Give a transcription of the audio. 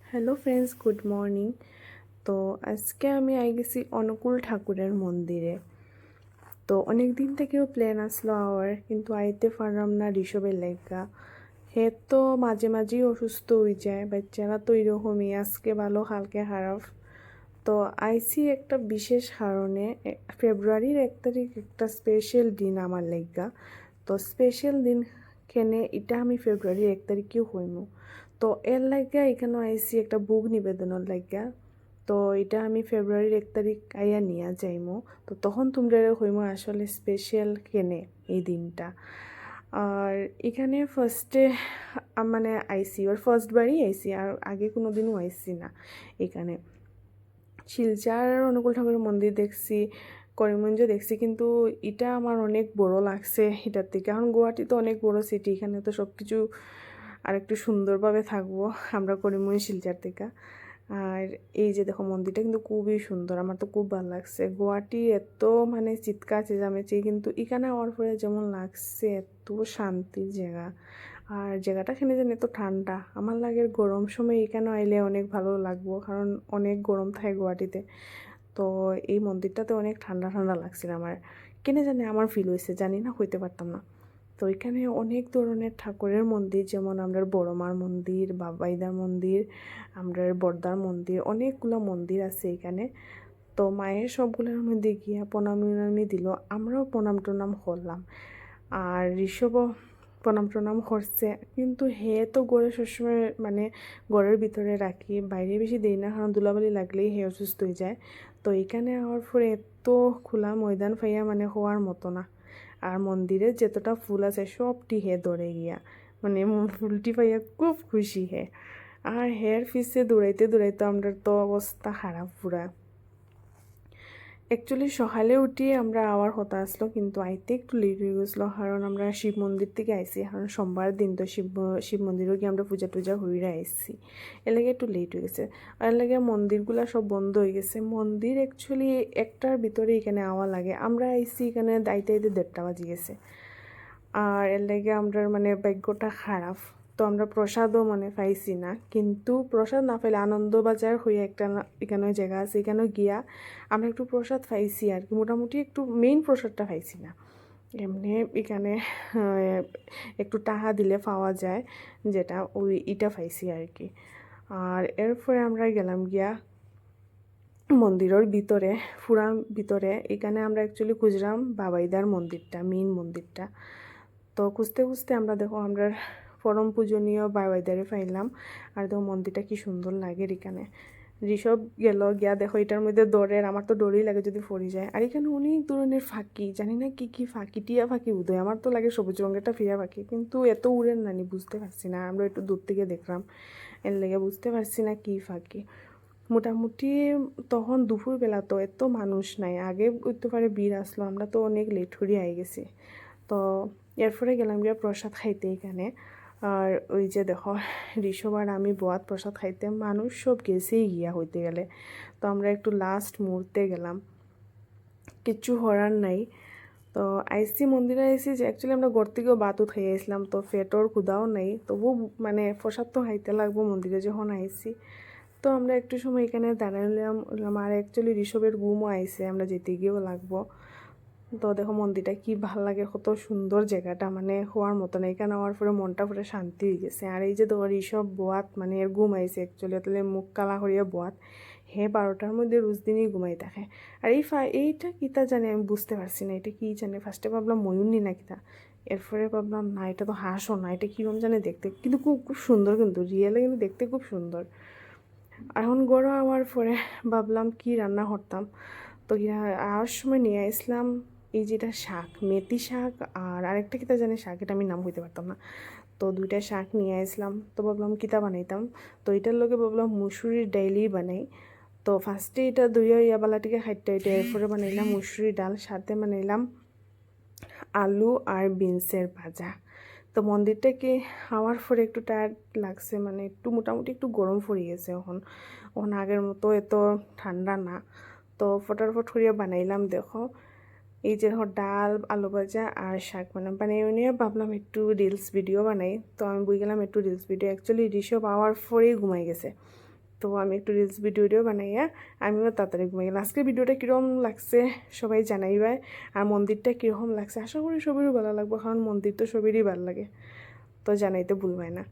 Hello friends, good morning. তো আজকে আমি গেছি অনুকূল ঠাকুরের মন্দিরে। তো অনেক দিন থেকেও প্ল্যান আসলো আওয়ার, কিন্তু আইতে পারলাম না ঋষভের লেগা। হে তো মাঝে মাঝেই অসুস্থ হয়ে যায়, বাচ্চারা তো এরকমই, আজকে ভালো কালকে খারাপ। তো আইসি একটা বিশেষ কারণে। ফেব্রুয়ারির 1 তারিখ একটা স্পেশাল দিন আমার লেগা। তো স্পেশাল দিন কেনে এটা আমি ফেব্রুয়ারির 1 তারিখেও হইমু। তো এর লাগা এখানে আইসি একটা বুক নিবেদনের লাগা। তো এটা আমি ফেব্রুয়ারির 1 তারিখ আইয়া নিয়ে যাইমু। তো তখন তোমরা হইমু আসলে স্পেশাল কেনে এই দিনটা। আর এখানে ফার্স্টে মানে আইসি ওর ফার্স্ট বারই আইসি, আর আগে কোনো দিনও আইসি না। এখানে শিলচর অনুকূল ঠাকুরের মন্দির দেখছি, করিমগঞ্জ দেখছি, কিন্তু এটা আমার অনেক বড় লাগছে এটার থেকে। এখন গুয়াহাটি তো অনেক বড় সিটি, এখানে তো সব কিছু আর একটু সুন্দরভাবে থাকবো আমরা করিমগঞ্জ শিলচর থেকে। আর এই যে দেখো মন্দিরটা কিন্তু খুবই সুন্দর, আমার তো খুব ভালো লাগছে। গুয়াহাটি এত মানে চিৎকার চেঁচামেচি, কিন্তু এখানে হওয়ার পরে যেমন লাগছে এত শান্তির জায়গা। আর জায়গাটা এখানে যেন এত ঠান্ডা, আমার লাগে গরম সময় এখানে আইলে অনেক ভালো লাগবো, কারণ অনেক গরম থাকে গুয়াহাটিতে। তো এই মন্দিরটাতে অনেক ঠান্ডা ঠান্ডা লাগছিল আমার, কেন জানি আমার ফিল হয়েছে, জানি না, হইতে পারতাম না। তো এখানে অনেক ধরনের ঠাকুরের মন্দির, যেমন আমরা বড়মার মন্দির, বাবাইদার মন্দির, আমরা বর্দার মন্দির, অনেকগুলো মন্দির আছে এখানে। তো মায়ের সবগুলোর মধ্যে গিয়া প্রণাম দিল, আমরাও প্রণাম টনাম করলাম। আর ঋষভও প্রণাম টনাম করছে, কিন্তু হে তো গড়ে সবসময় মানে ঘরের ভিতরে রাখি, বাইরে বেশি দেই না, কারণ ধুলাবালি লাগলেই হে অসুস্থ হয়ে যায়। তো এখানে আমার পরে এত খোলা ময়দান পাইয়া মানে হওয়ার মতো না। আর মন্দিরে যতটা ফুল আছে সবটি হে দৌড়ে গিয়া, মানে ফুলটি পাইয়া খুব খুশি হে। আর হের পিছে দৌড়াইতে দৌড়াইতে আমরা তো অবস্থা খারাপ পুরা। অ্যাকচুয়ালি সকালে উঠিয়ে আমরা আওয়ার হতা আসলো, কিন্তু আইতে একটু লেট হয়ে গেছিলো, কারণ আমরা শিব মন্দির থেকে আইসি, কারণ সোমবার দিন তো শিব মন্দিরও গিয়ে আমরা পূজা টুজা হইরে আইসি। এর লাগে একটু লেট হয়ে গেছে। আর এর লাগে মন্দিরগুলো সব বন্ধ হয়ে গেছে। মন্দির অ্যাকচুয়ালি একটার ভিতরে এখানে আওয়া লাগে, আমরা আইসি এখানে আইতে আইতে 1:30 বাজে গেছে। আর এর লাগে আমরা মানে ভাগ্যটা খারাপ। তো আমরা প্রসাদও মানে পাইছি না, কিন্তু প্রসাদ না পাইলে আনন্দবাজার হয়ে একটা এখানে জায়গা আছে, এখানেও গিয়া আমরা একটু প্রসাদ পাইছি আর কি, মোটামুটি একটু মেইন প্রসাদটা পাইছি না। এমনি এখানে একটু টাকা দিলে পাওয়া যায়, যেটা ওই ইটা পাইছি আর কি। আর এরপরে আমরা গেলাম গিয়া মন্দিরের ভিতরে, পুরা ভিতরে। এখানে আমরা অ্যাকচুয়ালি খুঁজলাম বাবাইদার মন্দিরটা, মেইন মন্দিরটা। তো খুঁজতে খুঁজতে আমরা দেখো আমরা পরম পূজনীয় বাবাইদারে পাইলাম। আর দেখো মন্দিরটা কি সুন্দর লাগে এখানে। ঋষভ গেল গিয়া দেখো এটার মধ্যে দৌড়ের, আমার তো ডরই লাগে যদি পড়ে যায়। আর এখানে অনেক ধরনের ফাঁকি, জানি না কি কি ফাঁকি, টিয়া ফাঁকি উদয়, আমার তো লাগে সবুজ রঙেরটা ফিয়া ফাঁকি, কিন্তু এত উড়েন নানি বুঝতে পারছি না, আমরা একটু দূর থেকে দেখলাম, এর লেগে বুঝতে পারছি না কি ফাঁকি। মোটামুটি তখন দুপুরবেলা, তো এত মানুষ নাই, আগে উঠতে পারে ভিড় আসলো, আমরা তো অনেক লেট করে আই গেছি। তো এরপরে গেলাম গিয়া প্রসাদ খাইতে এখানে। আর ওই যে দেখো ঋষভ আর আমি বোয়াত প্রসাদ খাইতে, মানুষ সব গেছেই গিয়া হইতে গেলে। তো আমরা একটু লাস্ট মুহূর্তে গেলাম, কিচ্ছু করার নাই। তো আইসি মন্দিরে আইসি যে অ্যাকচুয়ালি আমরা ঘর থেকেও বাতও খাইয়ে আসলাম, তো পেটর ক্ষুদাও নাই, তবু মানে প্রসাদ তো খাইতে লাগবো মন্দিরে যখন আইসি। তো আমরা একটু সময় এখানে দাঁড়ালাম, আর অ্যাকচুয়ালি ঋষভের ঘুমও আইসে, আমরা যেতে গিয়েও লাগবো। তো দেখো মন্দিরটা কি ভাল লাগে, কত সুন্দর জায়গাটা, মানে হওয়ার মতো না। এখানে হওয়ার পরে মনটা পুরো শান্তি হয়ে গেছে। আর এই যে তোমার ঋষভ বোয়াত, মানে এর ঘুম আইসে অ্যাকচুয়ালি, তাহলে মুখ কালা করিয়া বোয়াত, হে 12টার মধ্যে রোজ দিনই ঘুমাই থাকে। আর এইটা কিতা জানি আমি বুঝতে পারছি না, এটা কি জানি, ফার্স্টে ভাবলাম ময়ূরনি না কিতা, এরপরে ভাবলাম না এটা তো হাঁসও না, এটা কীরকম জানে দেখতে, কিন্তু খুব খুব সুন্দর, কিন্তু রিয়েলে কিন্তু দেখতে খুব সুন্দর। এখন গড় হওয়ার পরে ভাবলাম কি রান্না করতাম। তো আর সময় নিয়ে আসলাম এই যেটা শাক, মেথি শাক, আর আরেকটা কিতা জানি শাক, এটা আমি নাম হইতে পারতাম না। তো দুইটা শাক নিয়ে আসলাম, তো ভাবলাম কিতা বানাইতাম। তো এটার লগে ভাবলাম মুসুরির ডাইলই বানাই। তো ফার্স্টে এটা দুইয়া ইয়াবালাটিকে খাইতে হইতে, এরপরে বানাইলাম মুসুরি ডাল, সাথে বানাইলাম আলু আর বিনসের ভাজা। তো মন্দিরটাকে খাওয়ার পরে একটু টায়ার্ড লাগছে, মানে একটু মোটামুটি একটু গরম পড়ে গেছে এখন, এখন আগের মতো এত ঠান্ডা না। তো ফটাফট করিয়া বানাইলাম দেখো, এই যে ডাল, আলু ভাজা আর শাক বানিয়ে নিয়ে ভাবলাম একটু রিলস ভিডিও বানাই। তো আমি বই গেলাম একটু reels video, actually Rishabh hour পরেই ঘুমাই গেছে, তো আমি একটু রিলস ভিডিও বানাইয়া আমিও তাড়াতাড়ি ঘুমাই গেলাম। আজকের ভিডিওটা কীরকম লাগছে সবাই জানাইবাই, আর মন্দিরটা কীরকম লাগছে। আশা করি সবারই ভালো লাগবে, কারণ মন্দির তো সবারই ভালো লাগে। তো জানাইতে ভুলবাই না।